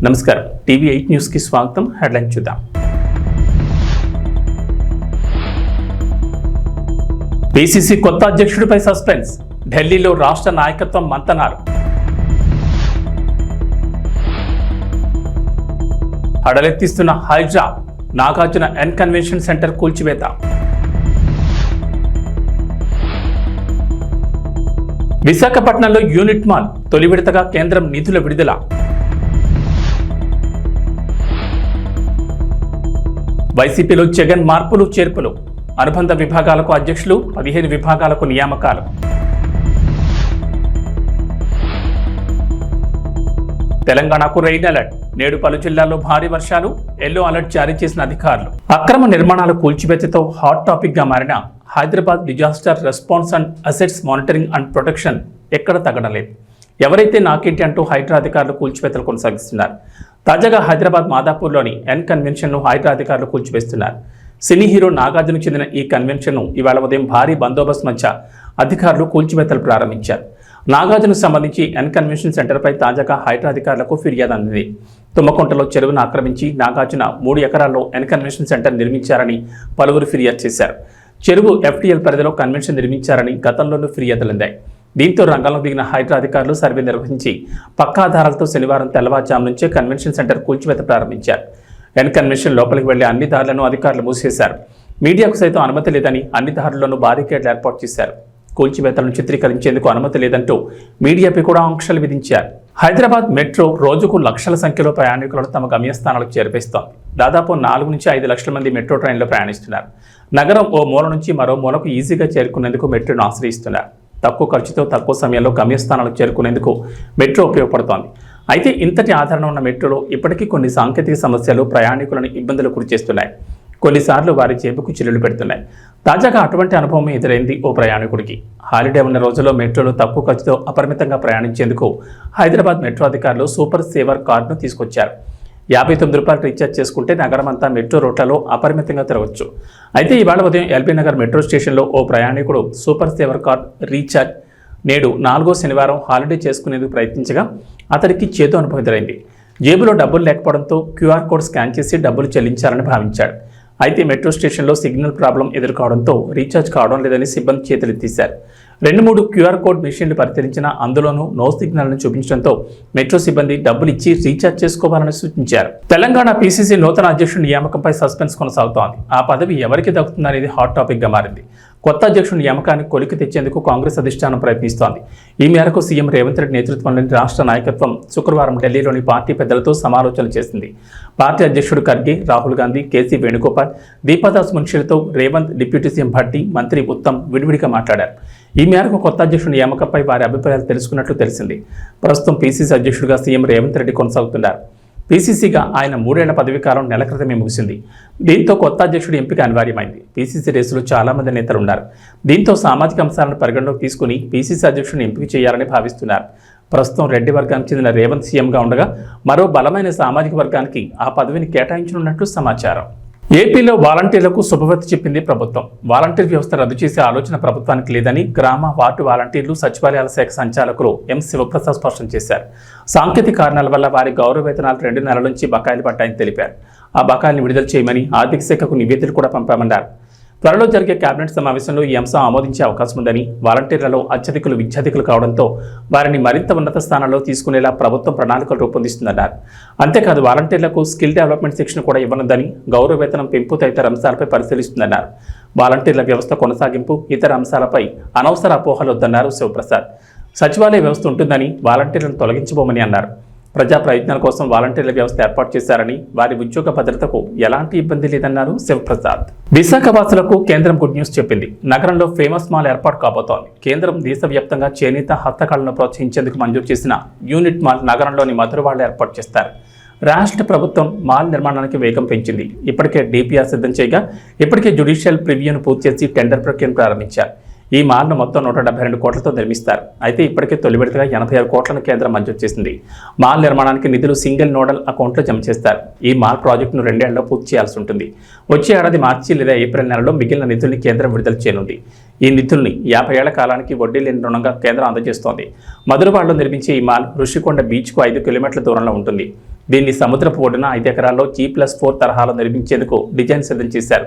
నమస్కారం టీవీ8 న్యూస్ కి స్వాగతం. హెడ్లైన్ చూద్దాం. పిసిసి కొత్త అధ్యక్షుడిపై సస్పెన్స్. ఢిల్లీలో రాష్ట్ర నాయకత్వం మంతనాలు. హడలెత్తిస్తున్న Hydraa. Nagarjuna N convention centre కూల్చివేత. విశాఖపట్నంలో యూనిట్ మాల్ తొలి విడతగా కేంద్రం నిధుల విడుదల. వైసీపీలో జగన్ మార్పులు చేర్పులు. అనుబంధ విభాగాలకు అధ్యక్షులు, 15 విభాగాలకు నియామకాలు. తెలంగాణకు రెయిన్ అలర్ట్. నేడు పలు జిల్లాల్లో భారీ వర్షాలు. ఎల్లో అలర్ట్ జారీ చేసిన అధికారులు. అక్రమ నిర్మాణాల కూల్చివేతతో హాట్ టాపిక్ గా మారిన Hyderabad disaster response and assets monitoring and protection ఎక్కడ తగ్గడం లేదు. ఎవరైతే నాకేంటి అంటూ హైడ్రా అధికారులు కూల్చివేతలు కొనసాగిస్తున్నారు. తాజాగా హైదరాబాద్ మాదాపూర్లోని ఎన్ కన్వెన్షన్ను హైడ్రా అధికారులు కూల్చివేస్తున్నారు. సినీ హీరో నాగార్జునకు చెందిన ఈ కన్వెన్షన్ను ఇవాళ ఉదయం భారీ బందోబస్తు మధ్య అధికారులు కూల్చివేతలు ప్రారంభించారు. నాగార్జునకు సంబంధించి ఎన్ కన్వెన్షన్ సెంటర్పై తాజాగా హైడ్రా అధికారులకు ఫిర్యాదు అందింది. తుమ్మకుంటలో చెరువును ఆక్రమించి నాగార్జున 3 ఎకరాల్లో ఎన్ కన్వెన్షన్ సెంటర్ నిర్మించారని పలువురు ఫిర్యాదు చేశారు. చెరువు FTL పరిధిలో కన్వెన్షన్ నిర్మించారని గతంలోనూ ఫిర్యాదులందాయి. దీంతో రంగంలో దిగిన హైడ్రా అధికారులు సర్వే నిర్వహించి పక్కా ఆధారాలతో శనివారం తెల్లవారుజాము నుంచే కన్వెన్షన్ సెంటర్ కూల్చివేత ప్రారంభించారు. ఎన్ కన్వెన్షన్ లోపలికి వెళ్లే అన్ని దారులను అధికారులు మూసేశారు. మీడియాకు సైతం అనుమతి లేదని అన్ని దారుల్లోనూ బారికేడ్లు ఏర్పాటు చేశారు. కూల్చివేతలను చిత్రీకరించేందుకు అనుమతి లేదంటూ మీడియాపై కూడా ఆంక్షలు విధించారు. హైదరాబాద్ మెట్రో రోజుకు లక్షల సంఖ్యలో ప్రయాణికులను తమ గమ్యస్థానాలకు చేర్పిస్తోంది. దాదాపు 4 నుంచి 5 లక్షల మంది మెట్రో ట్రైన్లో ప్రయాణిస్తున్నారు. నగరం ఓ మూల నుంచి మరో మూలకు ఈజీగా చేరుకునేందుకు మెట్రోను ఆశ్రయిస్తున్నారు. తక్కువ ఖర్చుతో తక్కువ సమయంలో గమ్యస్థానాలకు చేరుకునేందుకు మెట్రో ఉపయోగపడుతోంది. అయితే ఇంతటి ఆదరణ ఉన్న మెట్రోలో ఇప్పటికీ కొన్ని సాంకేతిక సమస్యలు ప్రయాణికులను ఇబ్బందులు గురిచేస్తున్నాయి. కొన్నిసార్లు వారి జేబుకు చిల్లులు పెడుతున్నాయి. తాజాగా అటువంటి అనుభవం ఎదురైంది ఓ ప్రయాణికుడికి. హాలిడే ఉన్న రోజుల్లో మెట్రోలో తక్కువ ఖర్చుతో అపరిమితంగా ప్రయాణించేందుకు హైదరాబాద్ మెట్రో అధికారులు సూపర్ సేవర్ కార్డును తీసుకొచ్చారు. 59 రూపాయలు రీఛార్జ్ చేసుకుంటే నగరమంతా మెట్రో రూట్లలో అపరిమితంగా తిరగవచ్చు. అయితే ఇవాళ ఉదయం LB నగర్ మెట్రో స్టేషన్లో ఓ ప్రయాణికుడు సూపర్ సేవర్ కార్డ్ రీఛార్జ్ నేడు 4వ శనివారం హాలిడే చేసుకునేందుకు ప్రయత్నించగా అతడికి చేదు అనుభవం ఎదురైంది. జేబులో డబ్బులు లేకపోవడంతో QR కోడ్ స్కాన్ చేసి డబ్బులు చెల్లించాలని భావించాడు. అయితే మెట్రో స్టేషన్లో సిగ్నల్ ప్రాబ్లం ఎదుర్కోవడంతో రీఛార్జ్ కావడం లేదని సిబ్బంది చేతులెత్తేశారు. 2-3 QR కోడ్ మెషిన్లు పరిశీలించినా అందులోనూ నో సిగ్నల్ను చూపించడంతో మెట్రో సిబ్బంది డబ్బులు ఇచ్చి రీఛార్జ్ చేసుకోవాలని సూచించారు. తెలంగాణ PCC నూతన అధ్యక్షుడి నియామకంపై సస్పెన్స్ కొనసాగుతోంది. ఆ పదవి ఎవరికి దక్కుతుందనేది హాట్ టాపిక్ గా మారింది. కొత్త అధ్యక్షుడి నియామకాన్ని కొలికి తెచ్చేందుకు కాంగ్రెస్ అధిష్టానం ప్రయత్నిస్తోంది. ఈ మేరకు సీఎం రేవంత్ రెడ్డి నేతృత్వంలోని రాష్ట్ర నాయకత్వం శుక్రవారం ఢిల్లీలోని పార్టీ పెద్దలతో సమాలోచనలు చేసింది. పార్టీ అధ్యక్షుడు ఖర్గే, రాహుల్ గాంధీ, KC వేణుగోపాల్, దీపాదాస్ మున్షిలతో రేవంత్, డిప్యూటీ సీఎం భట్టి, మంత్రి ఉత్తమ్ విడివిడిగా మాట్లాడారు. ఈ మేరకు కొత్త అధ్యక్షుడి నియామకంపై వారి అభిప్రాయాలు తెలుసుకున్నట్లు తెలిసింది. ప్రస్తుతం PCC అధ్యక్షుడిగా సీఎం రేవంత్ రెడ్డి కొనసాగుతున్నారు. PCCగా ఆయన 3 ఏళ్ల పదవీ కాలం నెల క్రితమే ముగిసింది. దీంతో కొత్త అధ్యక్షుడి ఎంపిక అనివార్యమైంది. PCC రేసులో చాలా మంది నేతలు ఉన్నారు. దీంతో సామాజిక అంశాలను పరిగణలోకి తీసుకుని PCC అధ్యక్షుడిని ఎంపిక చేయాలని భావిస్తున్నారు. ప్రస్తుతం రెడ్డి వర్గానికి చెందిన రేవంత్ సీఎంగా ఉండగా మరో బలమైన సామాజిక వర్గానికి ఆ పదవిని కేటాయించనున్నట్లు సమాచారం. ఏపీలో వాలంటీర్లకు శుభవార్త చెప్పింది ప్రభుత్వం. వాలంటీర్ వ్యవస్థ రద్దు చేసే ఆలోచన ప్రభుత్వానికి లేదని గ్రామ వార్డు వాలంటీర్లు సచివాలయాల శాఖ సంచాలకులు M. శివప్రసాద్ స్పష్టం చేశారు. సాంకేతిక కారణాల వల్ల వారి గౌరవ వేతనాలు 2 నెలల నుంచి బకాయిలు పడ్డాయని తెలిపారు. ఆ బకాయిల్ని విడుదల చేయమని ఆర్థిక శాఖకు నివేదికలు కూడా పంపామన్నారు. త్వరలో జరిగే కేబినెట్ సమావేశంలో ఈ అంశం ఆమోదించే అవకాశం ఉందని, వాలంటీర్లలో అత్యధికులు విద్యాధికులు కావడంతో వారిని మరింత ఉన్నత స్థానంలో తీసుకునేలా ప్రభుత్వం ప్రణాళికలు రూపొందిస్తుందన్నారు. అంతేకాదు వాలంటీర్లకు స్కిల్ డెవలప్మెంట్ శిక్షణ కూడా ఇవ్వనుందని, గౌరవ వేతనం పెంపు తదితర అంశాలపై పరిశీలిస్తుందన్నారు. వాలంటీర్ల వ్యవస్థ కొనసాగింపు, ఇతర అంశాలపై అనవసర అపోహలు వద్దన్నారు శివప్రసాద్. సచివాలయ వ్యవస్థ ఉంటుందని, వాలంటీర్లను తొలగించబోమని అన్నారు. ప్రజా ప్రయత్నాల కోసం వాలంటీర్ల వ్యవస్థ ఏర్పాటు చేశారని, వారి ఉద్యోగ భద్రతకు ఎలాంటి ఇబ్బంది లేదన్నారు శివప్రసాద్. విశాఖ వాసులకు కేంద్రం గుడ్ న్యూస్ చెప్పింది. నగరంలో ఫేమస్ మాల్ ఏర్పాటు కాబోతోంది. కేంద్రం దేశవ్యాప్తంగా చేనేత హస్తకళను ప్రోత్సహించేందుకు మంజూరు చేసిన యూనిట్ మాల్ నగరంలోని మధురవాడలో ఏర్పాటు చేస్తారు. రాష్ట్ర ప్రభుత్వం మాల్ నిర్మాణానికి వేగం పెంచింది. ఇప్పటికే DPR సిద్ధం చేయగా ఇప్పటికే జ్యుడిషియల్ ప్రివ్యూను పూర్తి చేసి టెండర్ ప్రక్రియను ప్రారంభించారు. ఈ మాల్ను మొత్తం 172 కోట్లతో నిర్మిస్తారు. అయితే ఇప్పటికే తొలి విడతగా 86 కోట్లను కేంద్రం మంజూరు చేసింది. మాల్ నిర్మాణానికి నిధులు సింగిల్ నోడల్ అకౌంట్లో జమ చేస్తారు. ఈ మాల్ ప్రాజెక్టును 2 ఏళ్లలో పూర్తి చేయాల్సి ఉంటుంది. వచ్చే ఏడాది మార్చి లేదా ఏప్రిల్ నెలలో మిగిలిన నిధుల్ని కేంద్రం విడుదల చేయనుంది. ఈ నిధుల్ని 50 ఏళ్ల కాలానికి వడ్డీ లేని రుణంగా కేంద్రం అందజేస్తోంది. మధురవాడలో నిర్మించే ఈ మాల్ ఋషికొండ బీచ్కు 5 కిలోమీటర్ల దూరంలో ఉంటుంది. దీన్ని సముద్రపు ఒడ్డున 5 ఎకరాల్లో G+4 తరహాలో నిర్మించేందుకు డిజైన్ సిద్ధం చేశారు.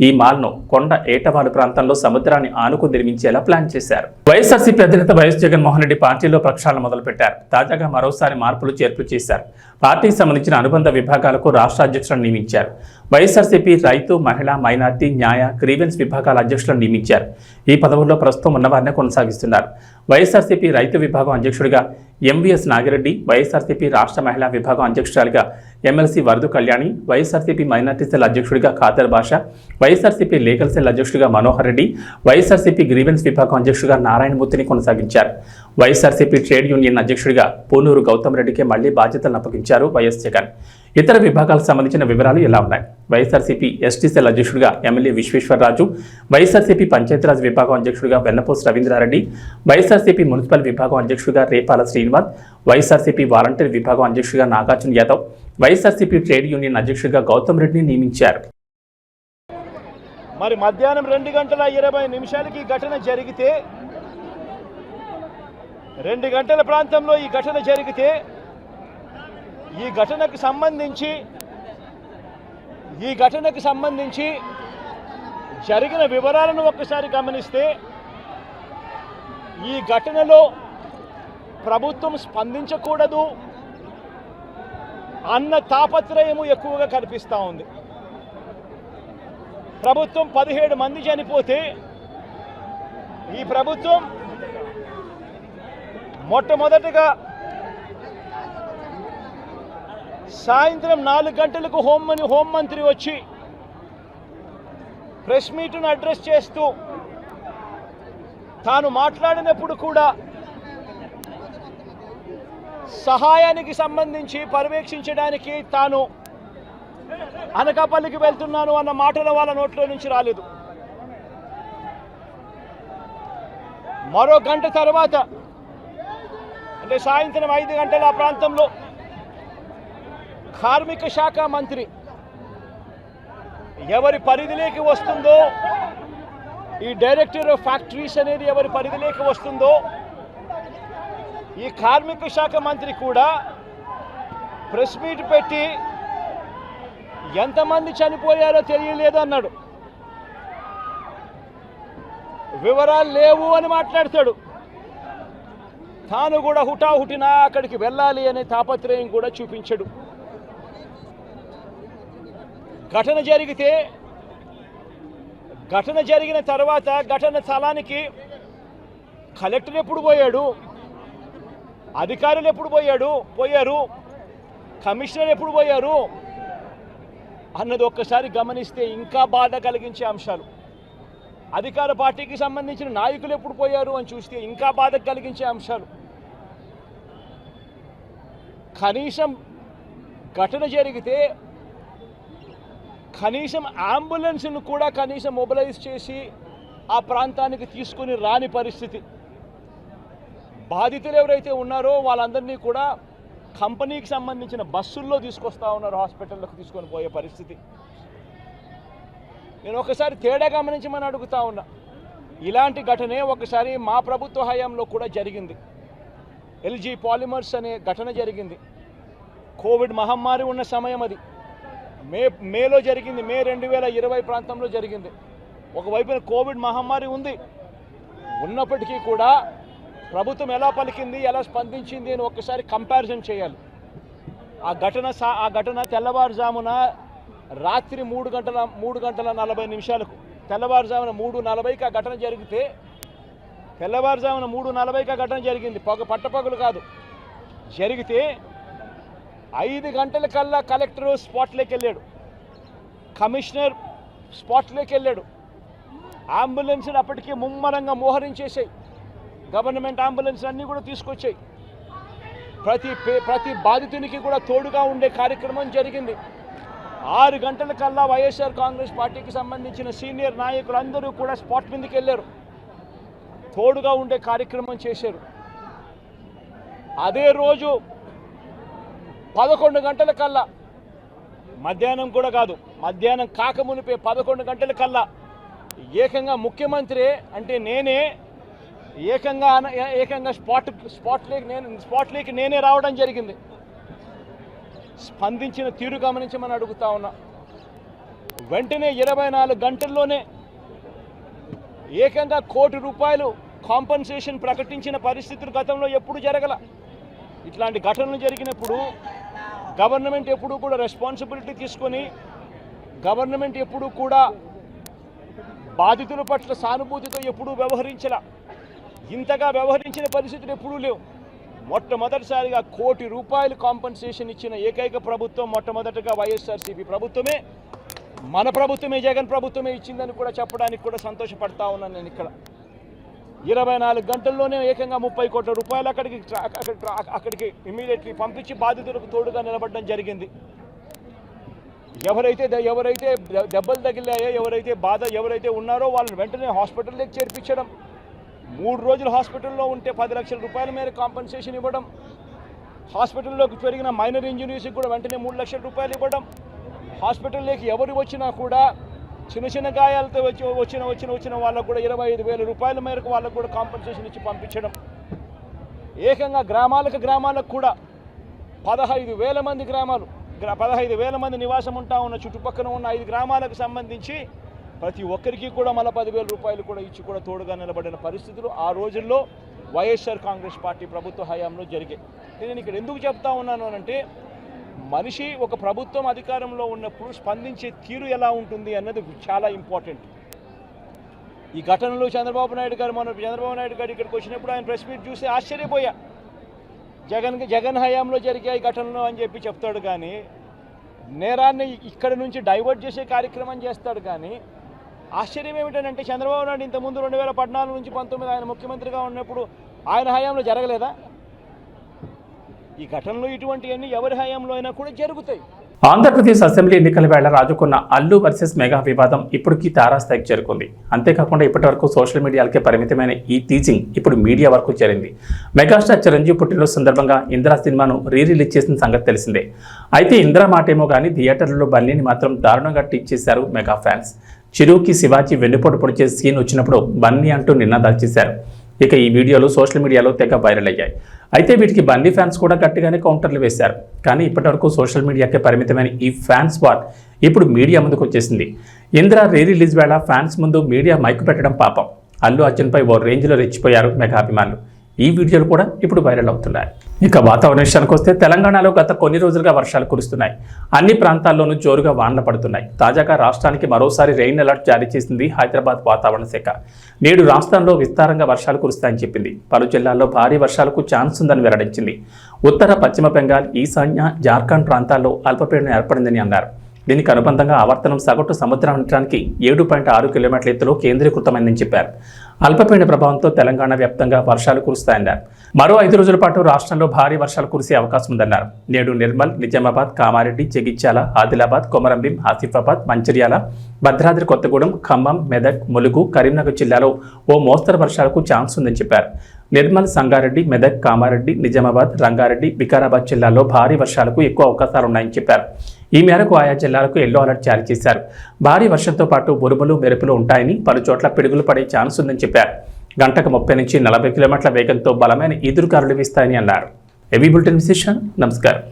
ఈ మాల్ను కొండ ఏటవాలు ప్రాంతంలో సముద్రాన్ని ఆనుకు నిర్మించేలా ప్లాన్ చేశారు. వైఎస్ఆర్సీపీ అధినేత వైఎస్ జగన్మోహన్ రెడ్డి పార్టీలో ప్రక్షాళన మొదలుపెట్టారు. తాజాగా మరోసారి మార్పులు చేర్పులు చేశారు. పార్టీకి సంబంధించిన అనుబంధ విభాగాలకు రాష్ట్ర అధ్యక్షులను నియమించారు. వైఎస్ఆర్సీపీ రైతు, మహిళా, మైనార్టీ, న్యాయ, గ్రీవెన్స్ విభాగాల అధ్యక్షులను నియమించారు. ఈ పదవుల్లో ప్రస్తుతం ఉన్నవారినే కొనసాగిస్తున్నారు. వైఎస్ఆర్సీపీ రైతు విభాగం అధ్యక్షుడిగా ఎంవీఎస్ నాగిరెడ్డి, వైఎస్ఆర్సీపీ రాష్ట్ర మహిళా విభాగం అధ్యక్షురాలిగా MLC Varudu Kalyani, YSRCP minority cell అధ్యక్షుడిగా ఖాదర్ బాషా, వైఎస్ఆర్సీపీ లీగల్ సెల్ అధ్యక్షుడిగా మనోహర్ రెడ్డి, వైఎస్ఆర్సీపీ గ్రీవెన్స్ విభాగం అధ్యక్షుడిగా నారాయణమూర్తిని కొనసాగించారు. వైఎస్ఆర్సీపీ ట్రేడ్ యూనియన్ అధ్యక్షుడిగా పూనూరు గౌతమ్ రెడ్డికి మళ్లీ బాధ్యతలను అప్పగించారు వైఎస్ జగన్. ఇతర విభాగాలకు సంబంధించిన వివరాలు ఇలా ఉన్నాయి. వైఎస్ఆర్సీపీ ఎస్టీ సెల్ అధ్యక్షుడిగా ఎమ్మెల్యే విశ్వేశ్వరరాజు, వైఎస్ఆర్సీపీ పంచాయతీరాజ్ విభాగం అధ్యక్షుడిగా వెన్నపోస్ రవీంద్రారెడ్డి, వైఎస్ఆర్సీపీ మున్సిపల్ విభాగం అధ్యక్షుడిగా రేపాల శ్రీనివాస్, వైఎస్ఆర్సీపీ వాలంటీర్ విభాగం అధ్యక్షుడిగా నాగార్జున యాదవ్, వైఎస్ఆర్సీపీ ట్రేడ్ యూనియన్ అధ్యక్షుడిగా గౌతమ్ రెడ్డిని నియమించారు. మరి మధ్యాహ్నం 2:20 ఈ ఘటన జరిగితే 2 గంటల ప్రాంతంలో ఈ ఘటన జరిగితే ఈ ఘటనకు సంబంధించి జరిగిన వివరాలను ఒక్కసారి గమనిస్తే ఈ ఘటనలో ప్రభుత్వం స్పందించకూడదు అన్న తాపత్రయము ఎక్కువగా కనిపిస్తూ ఉంది. ప్రభుత్వం 17 మంది చనిపోతే ఈ ప్రభుత్వం మొట్టమొదటిగా సాయంత్రం 4 గంటలకు హోంమంత్రి వచ్చి ప్రెస్ మీట్ను అడ్రస్ చేస్తూ తాను మాట్లాడినప్పుడు కూడా సహాయానికి సంబంధించి పర్యవేక్షించడానికి తాను అనకాపల్లికి వెళ్తున్నాను అన్న మాటలు వాళ్ళ నోట్లో నుంచి రాలేదు. మరో గంట తర్వాత అంటే సాయంత్రం 5 గంటల ఆ ప్రాంతంలో కార్మిక శాఖ మంత్రి ఎవరి పరిధిలోకి వస్తుందో, ఈ డైరెక్టర్ ఆఫ్ ఫ్యాక్టరీస్ అనేది ఎవరి పరిధిలోకి వస్తుందో, ఈ కార్మిక శాఖ మంత్రి కూడా ప్రెస్ మీట్ పెట్టి ఎంతమంది చనిపోయారో తెలియలేదు అన్నాడు. వివరాలు లేవు అని మాట్లాడతాడు. తాను కూడా హుటాహుటిన అక్కడికి వెళ్ళాలి అనే తాపత్రయం కూడా చూపించడు. ఘటన జరిగిన తర్వాత ఘటన స్థలానికి కలెక్టర్ ఎప్పుడు పోయాడు, అధికారులు ఎప్పుడు పోయారు, కమిషనర్ ఎప్పుడు పోయారు అన్నది ఒక్కసారి గమనిస్తే ఇంకా బాధ కలిగించే అంశాలు. అధికార పార్టీకి సంబంధించిన నాయకులు ఎప్పుడు పోయారు అని చూస్తే ఇంకా బాధ కలిగించే అంశాలు. కనీసం ఘటన జరిగితే కనీసం అంబులెన్స్ను కూడా కనీసం మొబిలైజ్ చేసి ఆ ప్రాంతానికి తీసుకొని రాని పరిస్థితి. బాధితులు ఎవరైతే ఉన్నారో వాళ్ళందరినీ కూడా కంపెనీకి సంబంధించిన బస్సుల్లో తీసుకొస్తా ఉన్నారు, హాస్పిటల్లోకి తీసుకొని పోయే పరిస్థితి. నేను ఒకసారి తేడా గమనించమని అడుగుతా ఉన్నా. ఇలాంటి ఘటనే ఒకసారి మా ప్రభుత్వ హయాంలో కూడా జరిగింది. ఎల్జీ పాలిమర్స్ అనే ఘటన జరిగింది. కోవిడ్ మహమ్మారి ఉన్న సమయం అది. మేలో జరిగింది. మే 2020 ప్రాంతంలో జరిగింది. ఒకవైపున కోవిడ్ మహమ్మారి ఉన్నప్పటికీ కూడా ప్రభుత్వం ఎలా పలికింది, ఎలా స్పందించింది అని ఒక్కసారి కంపారిజన్ చేయాలి. ఆ ఘటన తెల్లవారుజామున రాత్రి 3:40 తెల్లవారుజామున 3:40కి ఆ ఘటన జరిగితే తెల్లవారుజామున 3:40కి ఆ ఘటన జరిగింది. పట్టపగలు కాదు. జరిగితే 5 గంటల కల్లా కలెక్టర్ స్పాట్లోకి వెళ్ళాడు, కమిషనర్ స్పాట్లోకి వెళ్ళాడు. అంబులెన్స్ని అప్పటికే ముమ్మరంగా మోహరించేసాయి. గవర్నమెంట్ అంబులెన్స్ అన్నీ కూడా తీసుకొచ్చాయి. ప్రతి బాధితునికి కూడా తోడుగా ఉండే కార్యక్రమం జరిగింది. 6 గంటల కల్లా వైఎస్ఆర్ కాంగ్రెస్ పార్టీకి సంబంధించిన సీనియర్ నాయకులందరూ కూడా స్పాట్ మీదకి వెళ్ళారు, తోడుగా ఉండే కార్యక్రమం చేశారు. అదే రోజు 11 గంటల కల్లా, మధ్యాహ్నం కూడా కాదు, మధ్యాహ్నం కాకమునిపే 11 గంటల కల్లా ఏకంగా ముఖ్యమంత్రి అంటే నేనే ఏకంగా స్పాట్లోకి నేనే రావడం జరిగింది. స్పందించిన తీరు గమనించమని అడుగుతా ఉన్నా. వెంటనే 24 గంటల్లోనే ఏకంగా ₹1 కోటి కాంపన్సేషన్ ప్రకటించిన పరిస్థితులు గతంలో ఎప్పుడు జరగల. ఇట్లాంటి ఘటనలు జరిగినప్పుడు గవర్నమెంట్ ఎప్పుడూ కూడా రెస్పాన్సిబిలిటీ తీసుకొని గవర్నమెంట్ ఎప్పుడూ కూడా బాధితుల పట్ల సానుభూతితో ఎప్పుడూ వ్యవహరించలా. ఇంతగా వ్యవహరించిన పరిస్థితులు ఎప్పుడూ లేవు. మొట్టమొదటిసారిగా ₹1 కోటి కాంపన్సేషన్ ఇచ్చిన ఏకైక ప్రభుత్వం మొట్టమొదటగా వైఎస్ఆర్సీపీ ప్రభుత్వమే, మన ప్రభుత్వమే, జగన్ ప్రభుత్వమే ఇచ్చిందని కూడా చెప్పడానికి కూడా సంతోషపడతా ఉన్నాను నేను. ఇక్కడ 24 గంటల్లోనే ఏకంగా ₹30 కోట్ల అక్కడికి ఇమీడియట్లీ పంపించి బాధితులకు తోడుగా నిలబడడం జరిగింది. ఎవరైతే దెబ్బలు తగిలాయో, ఎవరైతే ఉన్నారో వాళ్ళని వెంటనే హాస్పిటల్లోకి చేర్పించడం, 3 రోజులు హాస్పిటల్లో ఉంటే ₹10 లక్షల మేర కాంపన్సేషన్ ఇవ్వడం, హాస్పిటల్లోకి జరిగిన మైనర్ ఇంజనీర్స్కి కూడా వెంటనే ₹3 లక్షలు ఇవ్వడం, హాస్పిటల్లోకి ఎవరు వచ్చినా కూడా చిన్న గాయాలతో వచ్చిన వాళ్ళకు కూడా ₹25,000 మేరకు వాళ్ళకు కూడా కాంపన్సేషన్ ఇచ్చి పంపించడం, ఏకంగా గ్రామాలకు కూడా 15,000 మంది 15,000 మంది నివాసం ఉంటా ఉన్న చుట్టుపక్కల ఉన్న 5 గ్రామాలకు సంబంధించి ప్రతి ఒక్కరికి కూడా మళ్ళీ ₹10,000 కూడా ఇచ్చి కూడా తోడుగా నిలబడిన పరిస్థితులు ఆ రోజుల్లో వైఎస్ఆర్ కాంగ్రెస్ పార్టీ ప్రభుత్వ హయాంలో జరిగాయి. నేను ఇక్కడ ఎందుకు చెప్తా ఉన్నాను అంటే, మనిషి ఒక ప్రభుత్వం అధికారంలో ఉన్నప్పుడు స్పందించే తీరు ఎలా ఉంటుంది అన్నది చాలా ఇంపార్టెంట్. ఈ ఘటనలో చంద్రబాబు నాయుడు గారు ఇక్కడికి వచ్చినప్పుడు ఆయన ప్రెస్ మీట్ చూసి ఆశ్చర్యపోయా. జగన్ హయాంలో జరిగాయి ఘటనలు అని చెప్పి చెప్తాడు కానీ, నేరాన్ని ఇక్కడ నుంచి డైవర్ట్ చేసే కార్యక్రమం చేస్తాడు కానీ, ఆశ్చర్యం ఏమిటంటే చంద్రబాబు నాయుడు ఇంతకుముందు 2014 నుంచి 19 ఆయన ముఖ్యమంత్రిగా ఉన్నప్పుడు ఆయన హయాంలో జరగలేదా? ఈ ఘటనలు ఇటువంటివన్నీ ఎవరి హయాంలో అయినా కూడా జరుగుతాయి. ఆంధ్రప్రదేశ్ అసెంబ్లీ ఎన్నికల వేళ రాజుకున్న అల్లు వర్సెస్ మెగా వివాదం ఇప్పటికీ తారాస్థాయికి చేరుకుంది. అంతేకాకుండా ఇప్పటివరకు సోషల్ మీడియాలకే పరిమితమైన ఈ టీజింగ్ ఇప్పుడు మీడియా వరకు చేరింది. మెగాస్టార్ చిరంజీవి పుట్టినరోజు సందర్భంగా ఇందిరా సినిమాను రిలీజ్ చేసిన సంగతి తెలిసిందే. అయితే ఇందిరా మాటేమో కానీ థియేటర్లలో బన్నీని మాత్రం దారుణంగా టీచ్ చేశారు మెగా ఫ్యాన్స్. చిరుకి శివాజీ వెన్నుపోటు పొడిచే సీన్ వచ్చినప్పుడు బన్నీ అంటూ నినాదాలు చేశారు. ఇక ఈ వీడియోలు సోషల్ మీడియాలో తెగ వైరల్ అయ్యాయి. అయితే వీటికి బన్నీ ఫ్యాన్స్ కూడా గట్టిగానే కౌంటర్లు వేశారు. కానీ ఇప్పటివరకు సోషల్ మీడియాకే పరిమితమైన ఈ ఫ్యాన్స్ వార్ ఇప్పుడు మీడియా ముందుకు వచ్చేసింది. ఇందిరా రిలీజ్ వేళ ఫ్యాన్స్ ముందు మీడియా మైకు పెట్టడం పాపం. అల్లు అర్జున్పై ఓ రేంజ్లో రెచ్చిపోయారు మెగా అభిమానులు. ఈ వీడియోలు కూడా ఇప్పుడు వైరల్ అవుతున్నాయి. ఇక వాతావరణ విషయానికి వస్తే తెలంగాణలో గత కొన్ని రోజులుగా వర్షాలు కురుస్తున్నాయి. అన్ని ప్రాంతాల్లోనూ జోరుగా వానలు పడుతున్నాయి. తాజాగా రాష్ట్రానికి మరోసారి రెయిన్ అలర్ట్ జారీ చేసింది హైదరాబాద్ వాతావరణ శాఖ. నేడు రాష్ట్రంలో విస్తారంగా వర్షాలు కురుస్తాయని చెప్పింది. పలు జిల్లాల్లో భారీ వర్షాలకు ఛాన్స్ ఉందని వెల్లడించింది. ఉత్తర పశ్చిమ బెంగాల్, ఈశాన్య, జార్ఖండ్ ప్రాంతాల్లో అల్పపీడనం ఏర్పడిందని అన్నారు. దీనికి అనుబంధంగా ఆవర్తనం సగటు సముద్రానికి 7.6 కిలోమీటర్ల ఎత్తులో కేంద్రీకృతమైందని చెప్పారు. అల్పపీడన ప్రభావంతో తెలంగాణ వ్యాప్తంగా వర్షాలు కురుస్తాయన్నారు. మరో 5 రోజుల పాటు రాష్ట్రంలో భారీ వర్షాలు కురిసే అవకాశం ఉందన్నారు. నేడు నిర్మల్, నిజామాబాద్, కామారెడ్డి, జగిత్యాల, ఆదిలాబాద్, కొమరంభీం, ఆసిఫాబాద్, మంచిర్యాల, భద్రాద్రి కొత్తగూడెం, ఖమ్మం, మెదక్, ములుగు, కరీంనగర్ జిల్లాలో ఓ మోస్తరు వర్షాలకు ఛాన్స్ ఉందని చెప్పారు. నిర్మల్, సంగారెడ్డి, మెదక్, కామారెడ్డి, నిజామాబాద్, రంగారెడ్డి, వికారాబాద్ జిల్లాల్లో భారీ వర్షాలకు ఎక్కువ అవకాశాలున్నాయని చెప్పారు. ఈ మేరకు ఆయా జిల్లాలకు ఎల్లో అలర్ట్ జారీ చేశారు. భారీ వర్షంతో పాటు ఉరుములు, మెరుపులు ఉంటాయని, పలు చోట్ల పిడుగులు పడే ఛాన్స్ ఉందని చెప్పారు. గంటకు 30 నుంచి 40 కిలోమీటర్ల వేగంతో బలమైన ఈదురుగాలులు వీస్తాయని అన్నారు. ఏబీ బులెటిన్ విశేషం. నమస్కారం.